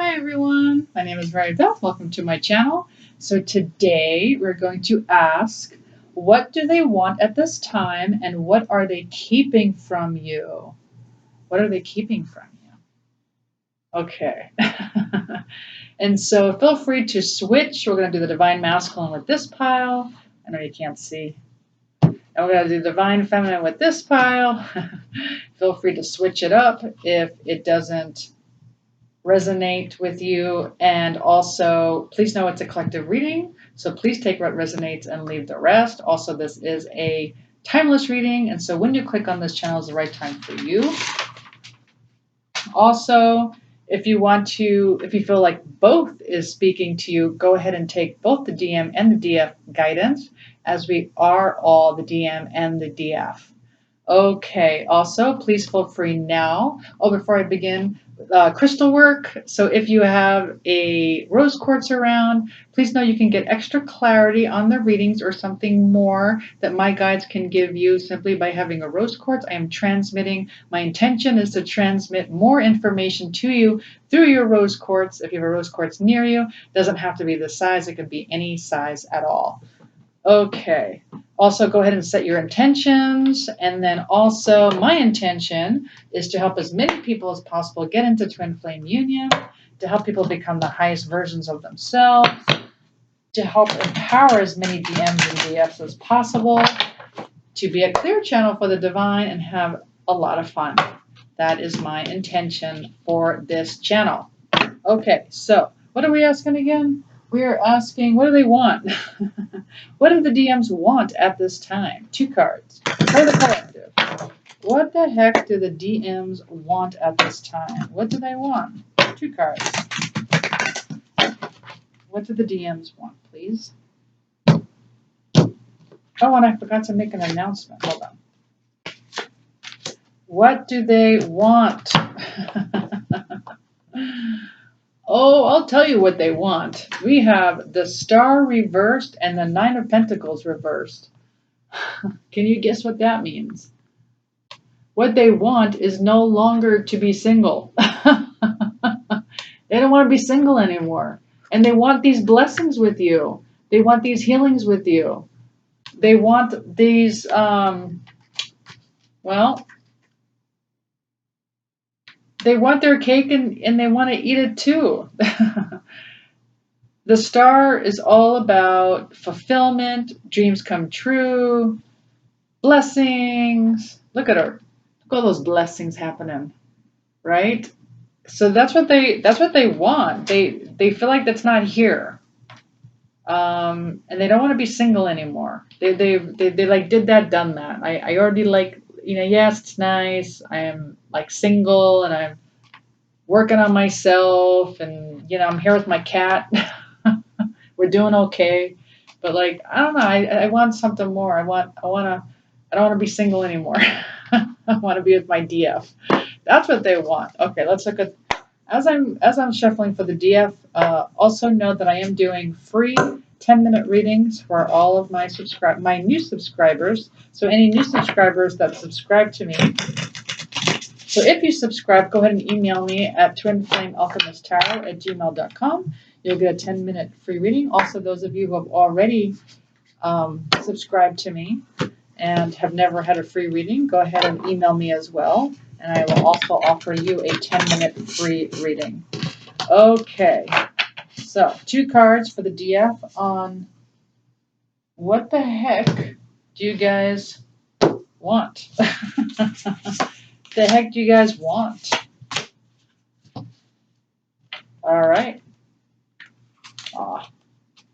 Hi everyone, my name is Mary Beth. Welcome to my channel. So today we're going to ask, what do they want at this time and what are they keeping from you? What are they keeping from you? Okay. And so feel free to switch. We're going to do the Divine Masculine with this pile. I know you can't see. And we're going to do Divine Feminine with this pile. Feel free to switch it up if it doesn't resonate with you, and also please know it's a collective reading, so please take what resonates and leave the rest. Also, this is a timeless reading, and so when you click on this channel is the right time for you. Also, if you feel like both is speaking to you, go ahead and take both the DM and the DF guidance, as we are all the DM and the DF. Okay, also, please feel free now. Oh, before I begin, crystal work. So if you have a rose quartz around, please know you can get extra clarity on the readings or something more that my guides can give you simply by having a rose quartz. I am transmitting. My intention is to transmit more information to you through your rose quartz. If you have a rose quartz near you, it doesn't have to be this size. It could be any size at all. Okay. Also, go ahead and set your intentions. And then also, my intention is to help as many people as possible get into twin flame union, to help people become the highest versions of themselves, to help empower as many DMs and DFs as possible, to be a clear channel for the divine and have a lot of fun. That is my intention for this channel. Okay, so what are we asking again? We are asking, what do they want? What do the DMs want at this time? 2 cards for the collective. What the heck do the DMs want at this time? What do they want? 2 cards. What do the DMs want, please? Oh, and I forgot to make an announcement. Hold on. What do they want? Oh, I'll tell you what they want. We have the Star reversed and the 9 of Pentacles reversed. Can you guess what that means? What they want is no longer to be single. They don't want to be single anymore. And they want these blessings with you. They want these healings with you. They want these, they want their cake and they want to eat it too. The Star is all about fulfillment, dreams come true, blessings. Look at her. Look at all those blessings happening, right? So that's what they want. They feel like that's not here. And they don't want to be single anymore. They like did that, done that. I already like, yes, it's nice. I am like single and I'm working on myself and I'm here with my cat. We're doing okay. But like, I don't know, I want something more. I don't want to be single anymore. I want to be with my DF. That's what they want. Okay, let's look at, as I'm shuffling for the DF, also know that I am doing free 10-minute readings for all of my new subscribers. So any new subscribers that subscribe to me. So if you subscribe, go ahead and email me at twinflamealchemisttarot@gmail.com. You'll get a 10-minute free reading. Also, those of you who have already subscribed to me and have never had a free reading, go ahead and email me as well. And I will also offer you a 10-minute free reading. Okay, so 2 cards for the DF on what the heck do you guys want? The heck do you guys want? All right.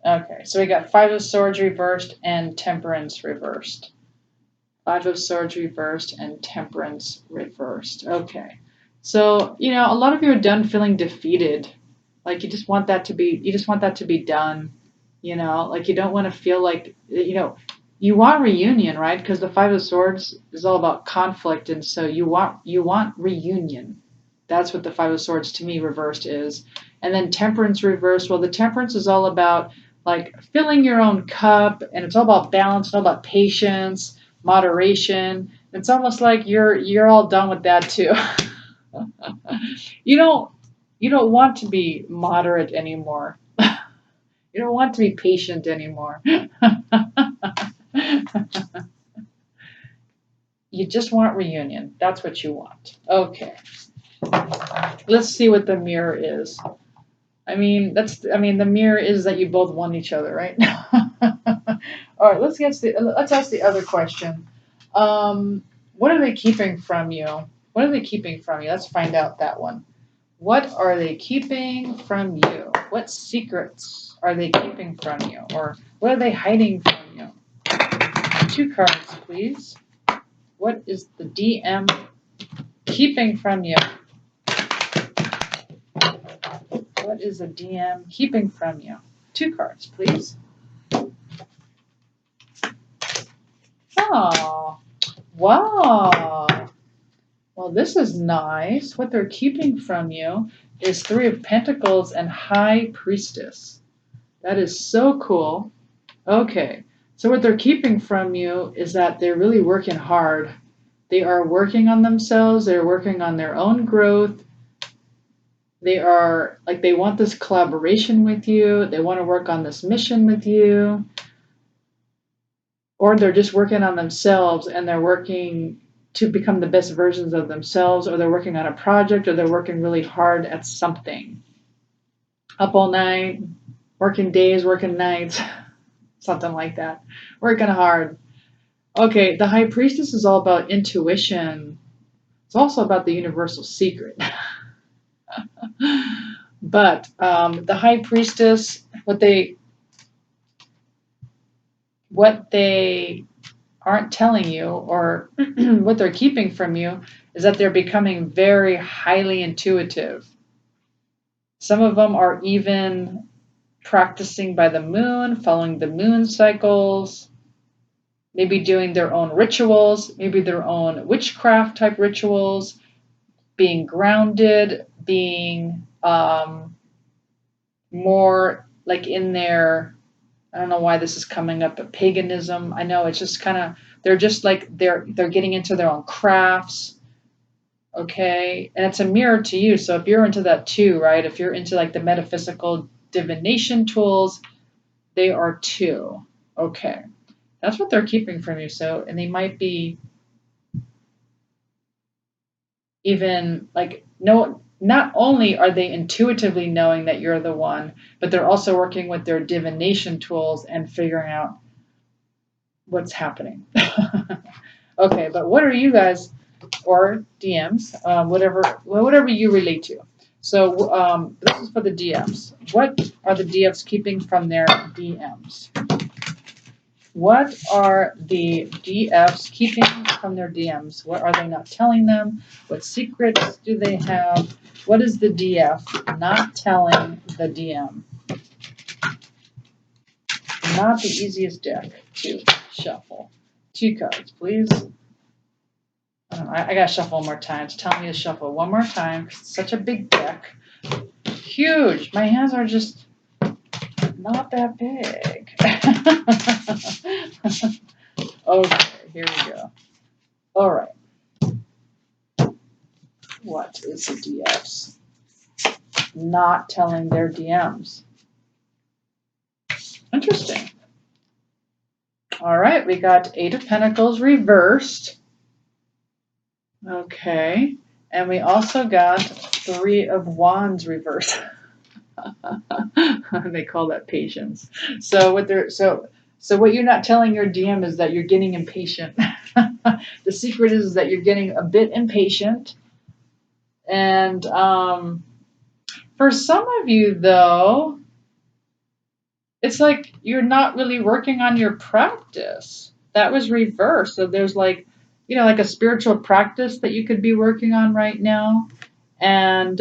Okay, so we got 5 of Swords reversed and Temperance reversed. 5 of Swords reversed and Temperance reversed. Okay. So, a lot of you are done feeling defeated. Like you just want that to be done. Like you don't want to feel like, you want reunion, right? Because the 5 of Swords is all about conflict, and so you want reunion. That's what the 5 of Swords to me reversed is. And then Temperance reversed. Well, the Temperance is all about like filling your own cup, and it's all about balance, it's all about patience, moderation. It's almost like you're all done with that too. You You don't want to be moderate anymore. You don't want to be patient anymore. You just want reunion. That's what you want. Okay. Let's see what the mirror is. The mirror is that you both want each other, right? All right, let's ask the other question. What are they keeping from you? What are they keeping from you? Let's find out that one. What are they keeping from you? What secrets are they keeping from you? Or what are they hiding from you? 2 cards, please. What is the DM keeping from you? What is the DM keeping from you? 2 cards, please. Oh, wow. Well, this is nice. What they're keeping from you is 3 of Pentacles and High Priestess. That is so cool. Okay, so what they're keeping from you is that they're really working hard. They are working on themselves. They're working on their own growth. They want this collaboration with you. They want to work on this mission with you. Or they're just working on themselves and they're working to become the best versions of themselves, or they're working on a project, or they're working really hard at something. Up all night, working days, working nights, something like that. Working hard. Okay, the High Priestess is all about intuition. It's also about the universal secret. But the High Priestess, what they aren't telling you, or what they're keeping from you, is that they're becoming very highly intuitive. Some of them are even practicing by the moon, following the moon cycles, maybe doing their own rituals, maybe their own witchcraft type rituals, being grounded, being more like in their, I don't know why this is coming up, but paganism. I know it's just kind of, they're just like, they're getting into their own crafts. Okay. And it's a mirror to you. So if you're into that too, right? If you're into like the metaphysical divination tools, they are too. Okay. That's what they're keeping from you. So, and they might be even like, no, not only are they intuitively knowing that you're the one, but they're also working with their divination tools and figuring out what's happening. Okay, but what are you guys, or DMs, whatever you relate to. So this is for the DMs. What are the DMs keeping from their DMs? What are the DFs keeping from their DMs? What are they not telling them? What secrets do they have? What is the DF not telling the DM? Not the easiest deck to shuffle. 2 cards, please. I gotta shuffle one more time. It's telling me to shuffle one more time. It's such a big deck. Huge. My hands are just not that big. Okay, here we go. All right. What is the DFs not telling their DMs? Interesting. All right, we got 8 of Pentacles reversed. Okay, and we also got 3 of Wands reversed. They call that patience. So what you're not telling your DM is that you're getting impatient. The secret is that you're getting a bit impatient. And for some of you, though, it's like you're not really working on your practice. That was reversed. So there's like, like a spiritual practice that you could be working on right now. And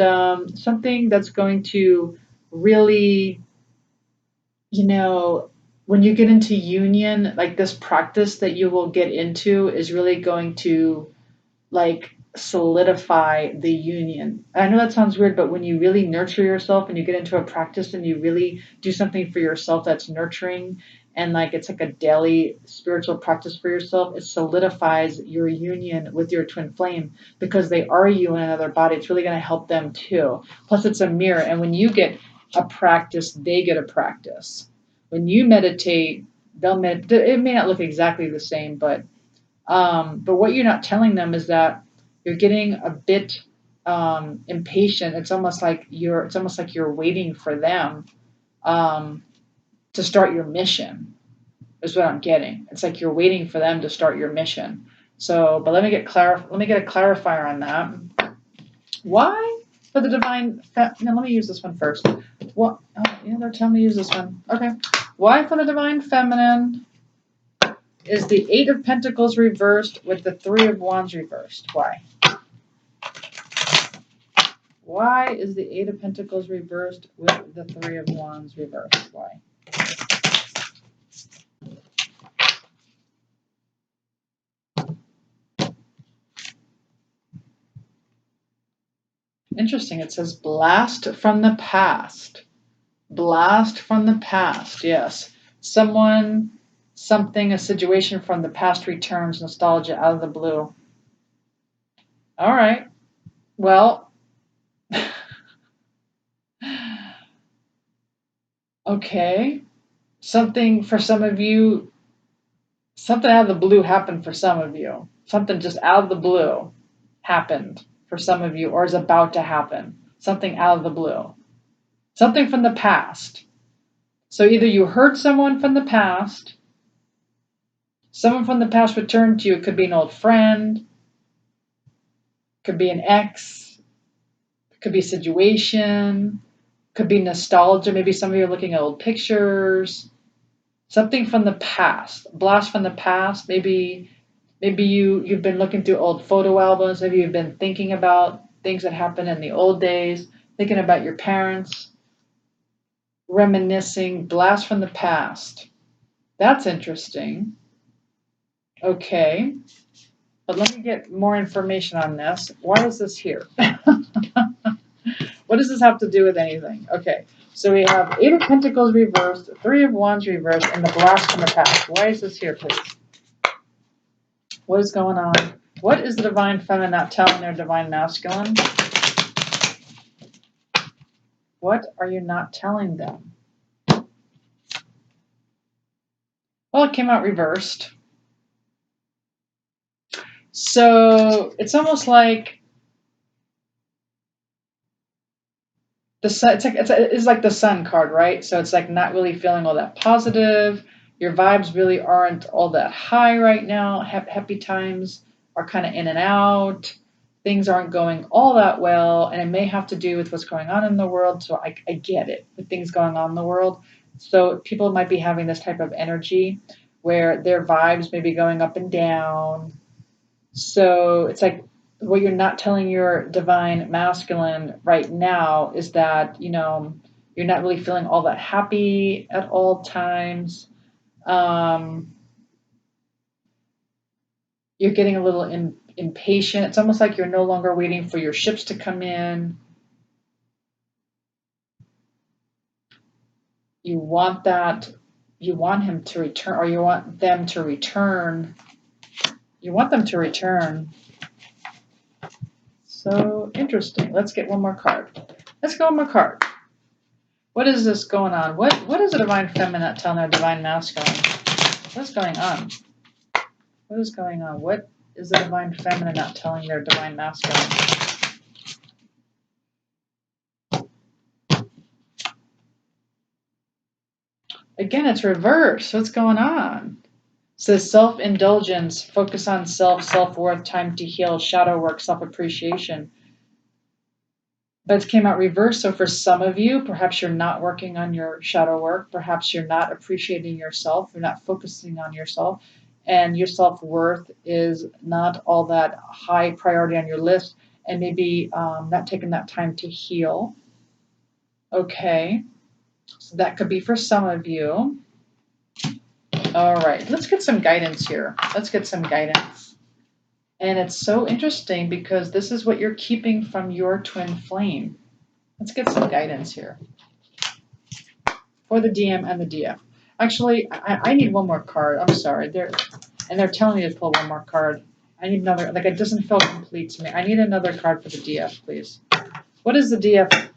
something that's going to really, when you get into union, like this practice that you will get into is really going to like solidify the union. I know that sounds weird, but when you really nurture yourself and you get into a practice and you really do something for yourself that's nurturing and like it's like a daily spiritual practice for yourself. It solidifies your union with your twin flame because they are you in another body. It's really going to help them too. Plus, it's a mirror, and when you get a practice, they get a practice. When you meditate, they'll meditate. It may not look exactly the same, but what you're not telling them is that you're getting a bit impatient. It's almost like you're waiting for them to start your mission. Is what I'm getting. It's like you're waiting for them to start your mission. So, but let me get a clarifier on that. Why for the divine? No, let me use this one first. What? Oh, yeah, they're telling me to use this one. Okay. Why for the divine feminine is the Eight of Pentacles reversed with the Three of Wands reversed? Why? Why is the Eight of Pentacles reversed with the Three of Wands reversed? Why? Interesting. It says blast from the past. Blast from the past. Yes. Someone, something, a situation from the past returns, nostalgia out of the blue. All right. Well, okay. Something for some of you, something out of the blue happened for some of you. Something just out of the blue happened for some of you or is about to happen. Something out of the blue. Something from the past. So either you hurt someone from the past, someone from the past returned to you. It could be an old friend, could be an ex, could be a situation, could be nostalgia. Maybe some of you are looking at old pictures. Something from the past, blast from the past. Maybe you've been looking through old photo albums. Maybe you've been thinking about things that happened in the old days, thinking about your parents, reminiscing, blast from the past. That's interesting. Okay. But let me get more information on this. Why is this here? What does this have to do with anything? Okay. So we have Eight of Pentacles reversed, Three of Wands reversed, and the blast from the past. Why is this here, please? What is going on? What is the divine feminine not telling their divine masculine? What are you not telling them? Well, it came out reversed. So it's almost like the sun. It's like the sun card, right? So it's like not really feeling all that positive. Your vibes really aren't all that high right now. Happy times are kind of in and out. Things aren't going all that well, and it may have to do with what's going on in the world. So I get it with things going on in the world. So people might be having this type of energy where their vibes may be going up and down. So it's like what you're not telling your divine masculine right now is that, you're not really feeling all that happy at all times. You're getting a little impatient. It's almost like you're no longer waiting for your ships to come in. You want him to return, or you want them to return. You want them to return. So interesting. Let's get one more card. Let's go one more card. What is this going on? What is the divine feminine telling their divine masculine? What's going on? What is going on? What is the divine feminine not telling their divine masculine? Again, it's reversed. What's going on? It says self-indulgence, focus on self-worth, time to heal, shadow work, self-appreciation. But it came out reversed. So for some of you, perhaps you're not working on your shadow work. Perhaps you're not appreciating yourself. You're not focusing on yourself. And your self-worth is not all that high priority on your list. And maybe not taking that time to heal. Okay. So that could be for some of you. All right. Let's get some guidance here. Let's get some guidance. And it's so interesting because this is what you're keeping from your twin flame. Let's get some guidance here for the DM and the DF. Actually, I need one more card. I'm sorry. They're telling me to pull one more card. I need another. Like it doesn't feel complete to me. I need another card for the DF, please. What is the DF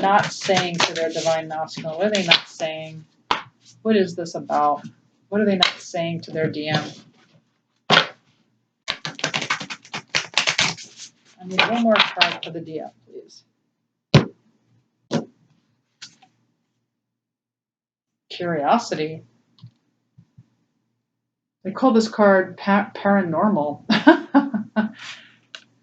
not saying to their divine masculine? What are they not saying? What is this about? What are they not saying to their DM? I need one more card for the DF, please. Curiosity. They call this card paranormal.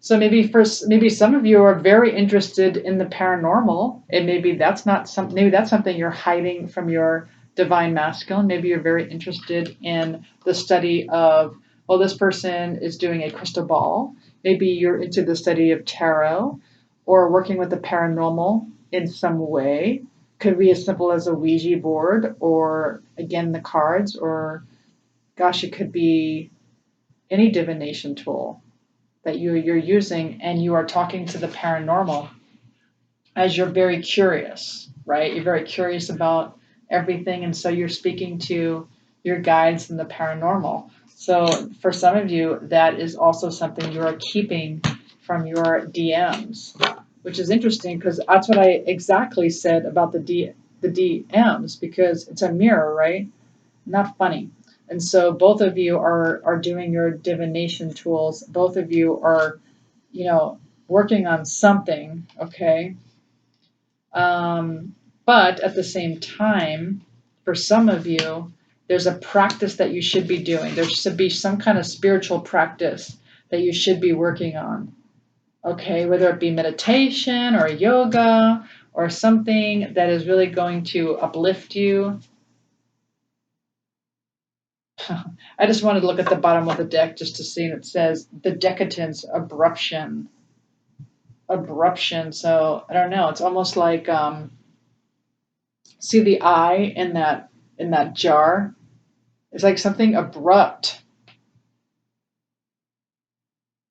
So maybe some of you are very interested in the paranormal, and maybe that's something you're hiding from your divine masculine. Maybe you're very interested in the study of, well, this person is doing a crystal ball. Maybe you're into the study of tarot or working with the paranormal in some way. Could be as simple as a Ouija board or again the cards, or gosh, it could be any divination tool that you're using, and you are talking to the paranormal as you're very curious, right? You're very curious about everything, and so you're speaking to your guides in the paranormal. So for some of you, that is also something you are keeping from your DMs, which is interesting because that's what I exactly said about the DMs, because it's a mirror, right? Not funny. And so both of you are doing your divination tools. Both of you are, working on something, okay? But at the same time, for some of you, there's a practice that you should be doing. There should be some kind of spiritual practice that you should be working on, okay? Whether it be meditation or yoga or something that is really going to uplift you. I just wanted to look at the bottom of the deck just to see, and it says the decadence, abruption. So I don't know. It's almost like see the eye in that jar. It's like something abrupt.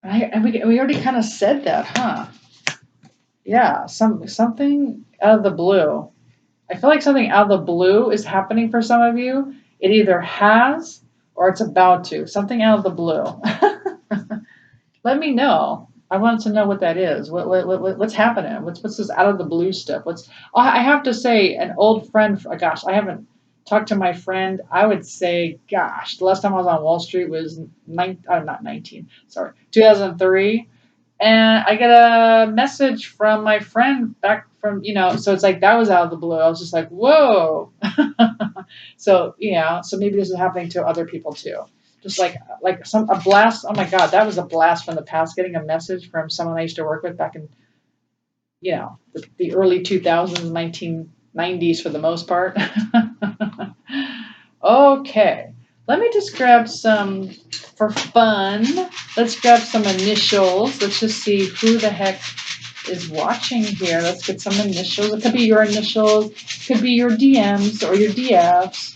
And we already kind of said that, huh? Yeah, something out of the blue. I feel like something out of the blue is happening for some of you. It either has or it's about to. Something out of the blue. Let me know. I wanted to know what that is. What's happening? What's this out of the blue stuff? I have to say, an old friend. Gosh, I haven't talked to my friend. I would say, gosh, the last time I was on Wall Street was not 19. Sorry, 2003. And I get a message from my friend back from, so it's like that was out of the blue. I was just like, whoa. So, so maybe this is happening to other people too. Just like a blast. Oh my God, that was a blast from the past. Getting a message from someone I used to work with back in, the early 2000s, 1990s for the most part. Okay, let me just grab some for fun. Let's grab some initials. Let's just see who the heck is watching here. Let's get some initials. It could be your initials, it could be your DMs or your DFs.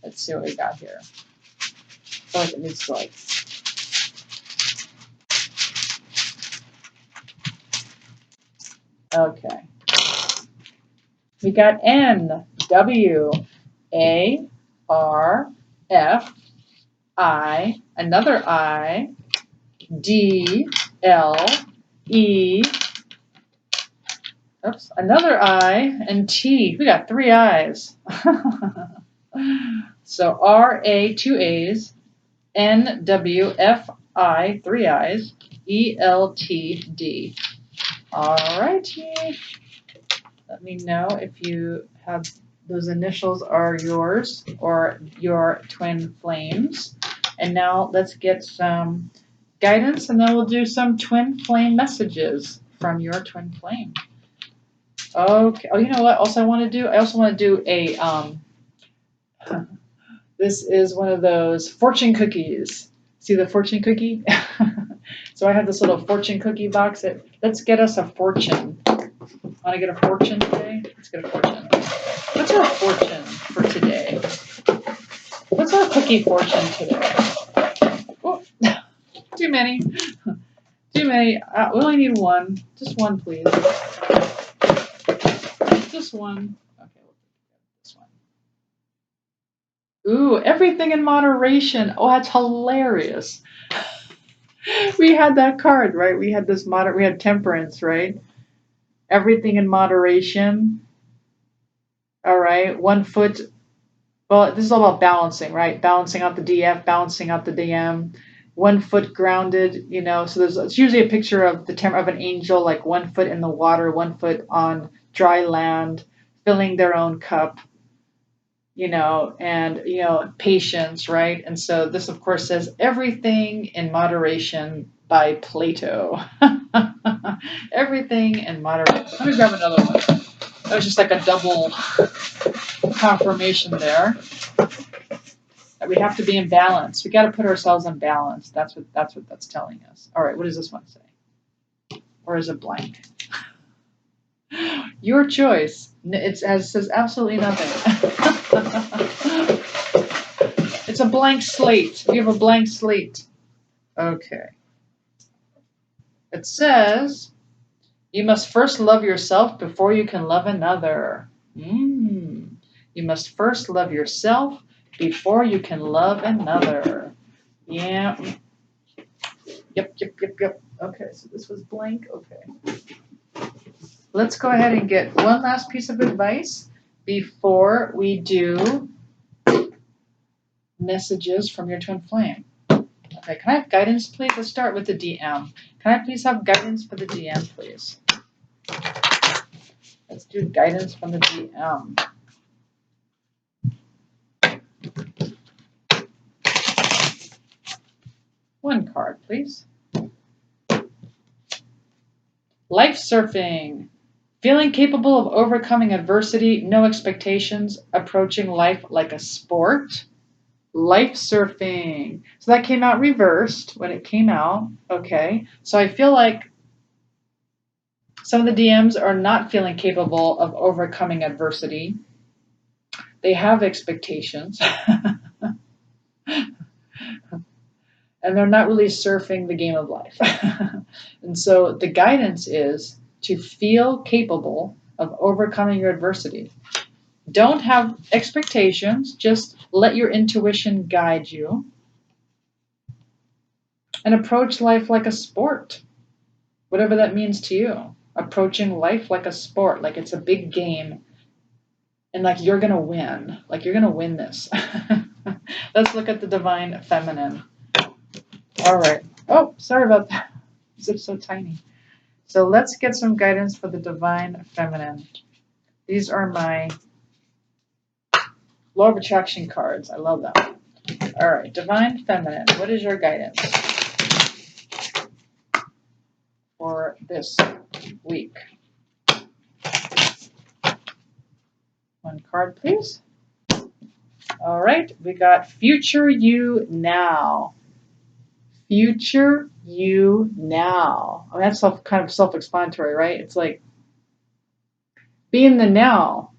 Let's see what we got here. I feel like it needs to okay. We got N, W, A, R, F, I, another I, D, L, E, oops, another I, and T. We got 3 I's. So R, A, 2 A's, N, W, F, I, 3 I's, E, L, T, D. All righty. Let me know if you have those initials are yours or your twin flames. And now let's get some guidance, and then we'll do some twin flame messages from your twin flame. Okay. Oh, you know what? I also want to do a this is one of those fortune cookies. See the fortune cookie? So I have this little fortune cookie box. Let's get us a fortune. Want to get a fortune today? Let's get a fortune. What's our fortune for today? What's our cookie fortune today? Oh, too many. Too many. We only need one. Just one, please. Just one. Okay, we'll get this one. Ooh, everything in moderation. Oh, that's hilarious. We had that card, right? We had we had temperance, right? Everything in moderation. All right. 1 foot. Well, this is all about balancing, right? Balancing out the DF, balancing out the DM. 1 foot grounded, so it's usually a picture of of an angel, like 1 foot in the water, 1 foot on dry land, filling their own cup, and patience, right? And so this, of course, says everything in moderation by Plato. Everything in moderation. Let me grab another one. That was just like a double confirmation there. That we have to be in balance. We got to put ourselves in balance. That's what that's telling us. All right, what does this one say? Or is it blank? Your choice. It says absolutely nothing. It's a blank slate. We have a blank slate. Okay. It says, you must first love yourself before you can love another. You must first love yourself before you can love another. Yeah. Yep. Okay, so this was blank. Okay. Let's go ahead and get one last piece of advice before we do messages from your twin flame. Okay, can I have guidance, please? Let's start with the DM. Can I please have guidance for the DM, please? Let's do guidance from the DM. One card, please. Life surfing. Feeling capable of overcoming adversity, no expectations, approaching life like a sport. Life surfing. So that came out reversed when it came out. Okay. So I feel like some of the DMs are not feeling capable of overcoming adversity. They have expectations. And they're not really surfing the game of life. And so the guidance is to feel capable of overcoming your adversity. Don't have expectations, just let your intuition guide you. And approach life like a sport, whatever that means to you. Approaching life like a sport, like it's a big game, and like you're going to win. Like you're going to win this. Let's look at the divine feminine. All right. Oh, sorry about that. It's so tiny. So let's get some guidance for the divine feminine. These are my law of attraction cards. I love them. All right, divine feminine. What is your guidance for this week? One card, please. All right, we got future you now. Future you now. I mean, that's kind of self-explanatory, right? It's like, be in the now,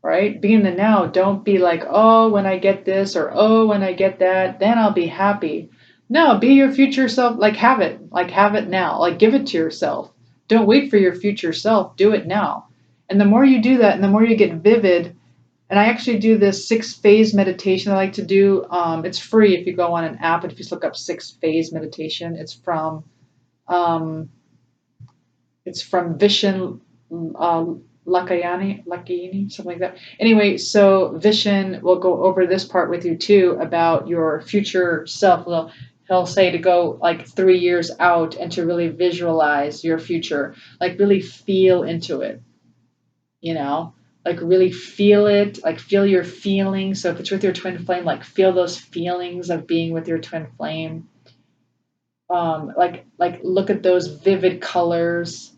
right? Be in the now. Don't be like, oh, when I get this, or oh, when I get that, then I'll be happy. No, be your future self. Like have it now. Like give it to yourself. Don't wait for your future self. Do it now. And the more you do that, and the more you get vivid. And I actually do this 6-phase meditation I like to do. It's free if you go on an app. If you just look up 6-phase meditation, it's from Vishen Lakayani, something like that. Anyway, so Vishen will go over this part with you too about your future self. He'll say to go like 3 years out and to really visualize your future, like really feel into it, like really feel it, like feel your feelings. So if it's with your twin flame, like feel those feelings of being with your twin flame. Like look at those vivid colors.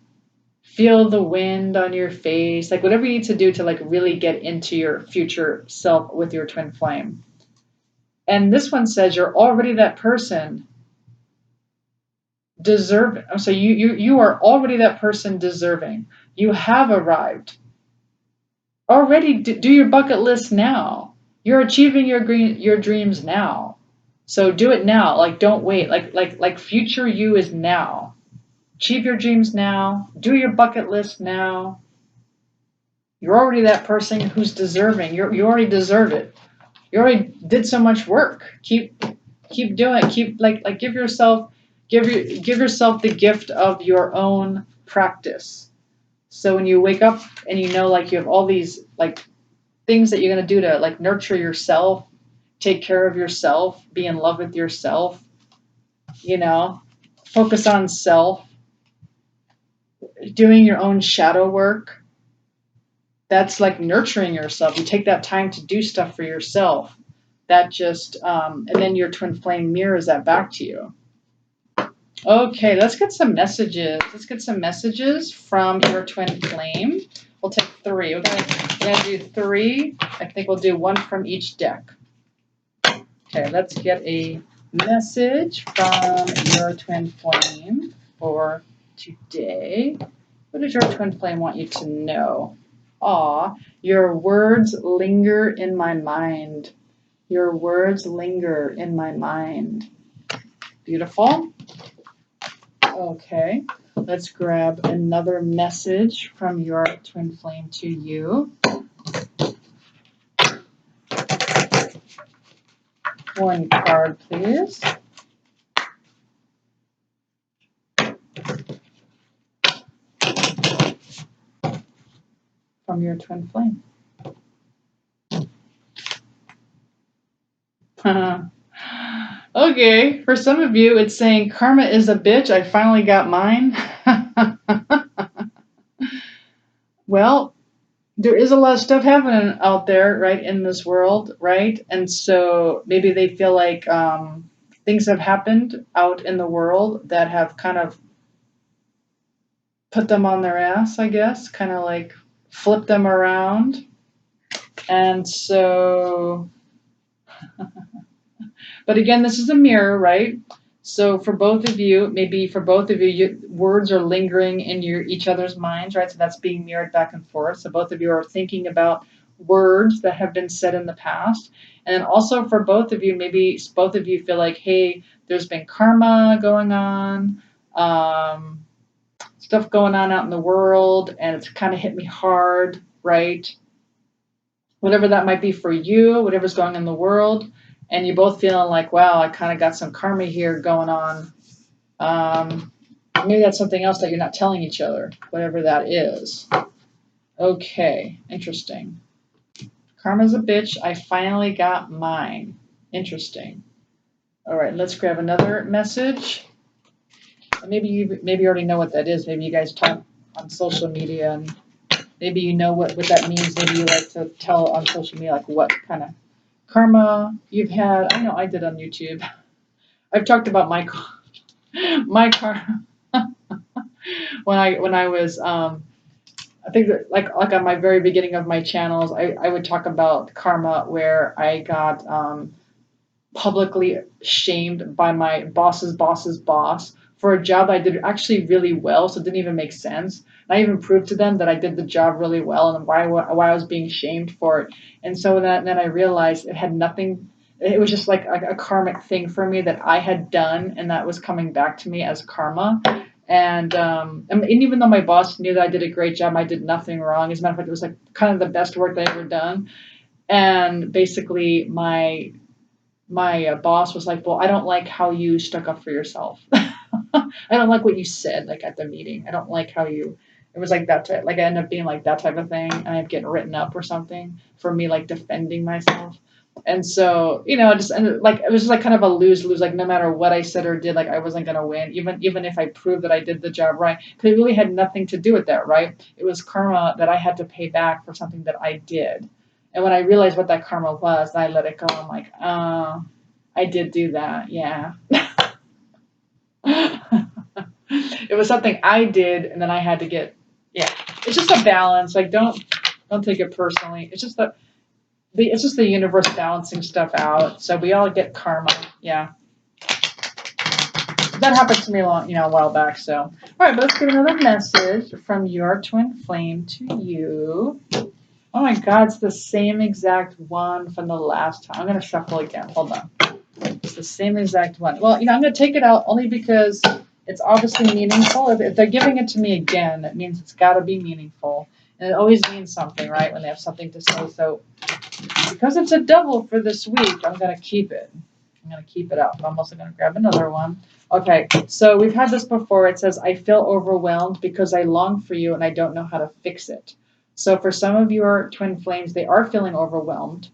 Feel the wind on your face, like whatever you need to do to like really get into your future self with your twin flame. And this one says you're already that person deserving. So you are already that person deserving. You have arrived. Already do your bucket list now. You're achieving your dreams now. So do it now. Like don't wait. Like future you is now. Achieve your dreams now. Do your bucket list now. You're already that person who's deserving. You already deserve it. You already did so much work. Keep doing it. Keep like give yourself the gift of your own practice. So when you wake up and you know like you have all these like things that you're going to do to like nurture yourself, take care of yourself, be in love with yourself, you know, focus on self, doing your own shadow work. That's like nurturing yourself. You take that time to do stuff for yourself. That just, and then your twin flame mirrors that back to you. Okay, let's get some messages. Let's get some messages from your twin flame. We'll take 3. We're gonna do 3. I think we'll do 1 from each deck. Okay, let's get a message from your twin flame for today. What does your twin flame want you to know? Aw, your words linger in my mind. Your words linger in my mind. Beautiful. Okay, let's grab another message from your twin flame to you. 1 card, please. From your twin flame. Okay, for some of you, it's saying karma is a bitch. I finally got mine. Well, there is a lot of stuff happening out there, right, in this world, right? And so maybe they feel like things have happened out in the world that have kind of put them on their ass, I guess, kind of like flip them around. And so, but again, this is a mirror, right? So for both of you, words are lingering in each other's minds, right? So that's being mirrored back and forth. So both of you are thinking about words that have been said in the past. And then also for both of you, maybe both of you feel like, hey, there's been karma going on, stuff going on out in the world, and it's kind of hit me hard, right? Whatever that might be for you, whatever's going on in the world, and you're both feeling like, wow, I kind of got some karma here going on. Maybe that's something else that you're not telling each other, whatever that is. Okay, interesting. Karma's a bitch. I finally got mine. Interesting. All right, let's grab another message. Maybe you already know what that is. Maybe you guys talk on social media, and maybe you know what that means. Maybe you like to tell on social media like what kind of karma you've had. I know I did on YouTube. I've talked about my karma when I was I think that like on my very beginning of my channels, I would talk about karma where I got publicly shamed by my boss's boss for a job I did actually really well, so it didn't even make sense. And I even proved to them that I did the job really well and why I was being shamed for it. And so then I realized it had nothing. It was just like a karmic thing for me that I had done, and that was coming back to me as karma. And even though my boss knew that I did a great job, I did nothing wrong. As a matter of fact, it was like kind of the best work that I ever done. And basically, my boss was like, well, I don't like how you stuck up for yourself. I don't like what you said, like at the meeting. I don't like how it was like that type, like I ended up being like that type of thing, and I'd get written up or something for me like defending myself. And so, just and like it was just like kind of a lose-lose, like no matter what I said or did, like I wasn't gonna win, even if I proved that I did the job right, because it really had nothing to do with that, right? It was karma that I had to pay back for something that I did. And when I realized what that karma was, and I let it go, I'm like, oh, I did do that, yeah. It was something I did, and then I had to get, yeah. It's just a balance. Like, don't take it personally. It's just the universe balancing stuff out. So we all get karma, yeah. That happened to me a while back. So, all right, but let's get another message from your twin flame to you. Oh my God, it's the same exact one from the last time. I'm gonna shuffle again. Hold on. It's the same exact one. Well, I'm gonna take it out only because it's obviously meaningful. If they're giving it to me again, that means it's got to be meaningful. And it always means something, right, when they have something to say. So because it's a double for this week, I'm going to keep it. I'm going to keep it up. I'm also going to grab another one. Okay, so we've had this before. It says, I feel overwhelmed because I long for you and I don't know how to fix it. So for some of your twin flames, they are feeling overwhelmed.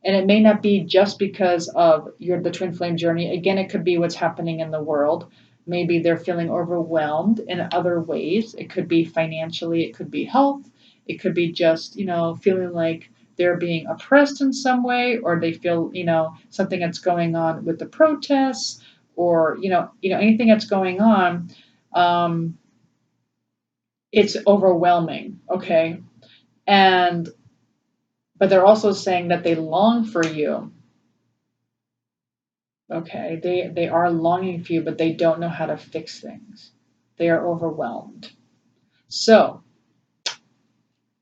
And it may not be just because of the twin flame journey. Again, it could be what's happening in the world. Maybe they're feeling overwhelmed in other ways. It could be financially, it could be health, it could be just, feeling like they're being oppressed in some way, or they feel, something that's going on with the protests, or, anything that's going on. Um, it's overwhelming, okay? And, but they're also saying that they long for you. Okay, they are longing for you, but they don't know how to fix things. They are overwhelmed. So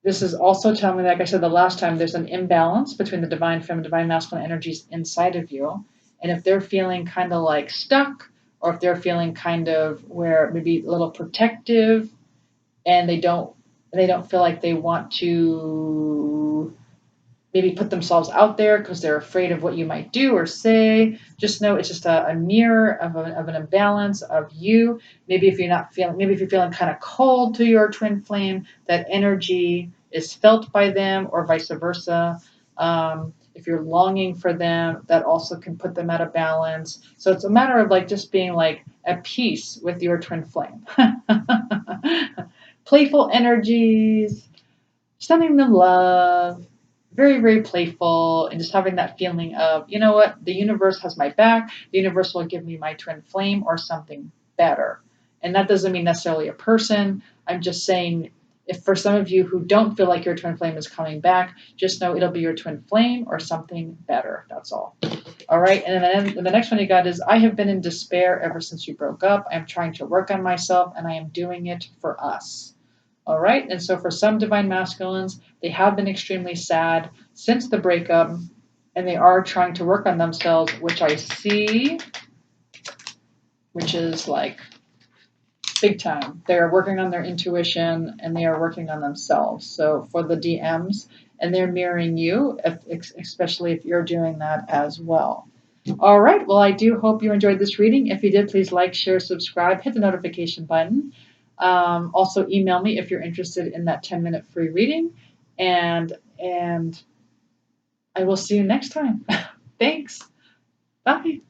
this is also telling me, like I said the last time, there's an imbalance between the divine feminine, divine masculine energies inside of you. And if they're feeling kind of like stuck, or if they're feeling kind of where maybe a little protective, and they don't feel like they want to maybe put themselves out there because they're afraid of what you might do or say. Just know it's just a mirror of an imbalance of you. Maybe if you're feeling kind of cold to your twin flame, that energy is felt by them, or vice versa. If you're longing for them, that also can put them out of balance. So it's a matter of like just being like at peace with your twin flame. Playful energies, sending them love, very, very playful, and just having that feeling of, you know what, the universe has my back. The universe will give me my twin flame or something better. And that doesn't mean necessarily a person. I'm just saying, if for some of you who don't feel like your twin flame is coming back, just know it'll be your twin flame or something better. That's all. All right. And then the next one you got is, I have been in despair ever since you broke up. I'm trying to work on myself and I am doing it for us. All right. And so for some divine masculines, they have been extremely sad since the breakup, and they are trying to work on themselves, which I see, which is like big time. They are working on their intuition and they are working on themselves. So for the DMs, and they're mirroring you, especially if you're doing that as well. All right. Well, I do hope you enjoyed this reading. If you did, please like, share, subscribe, hit the notification button. Also, email me if you're interested in that 10-minute free reading. And I will see you next time. Thanks. Bye.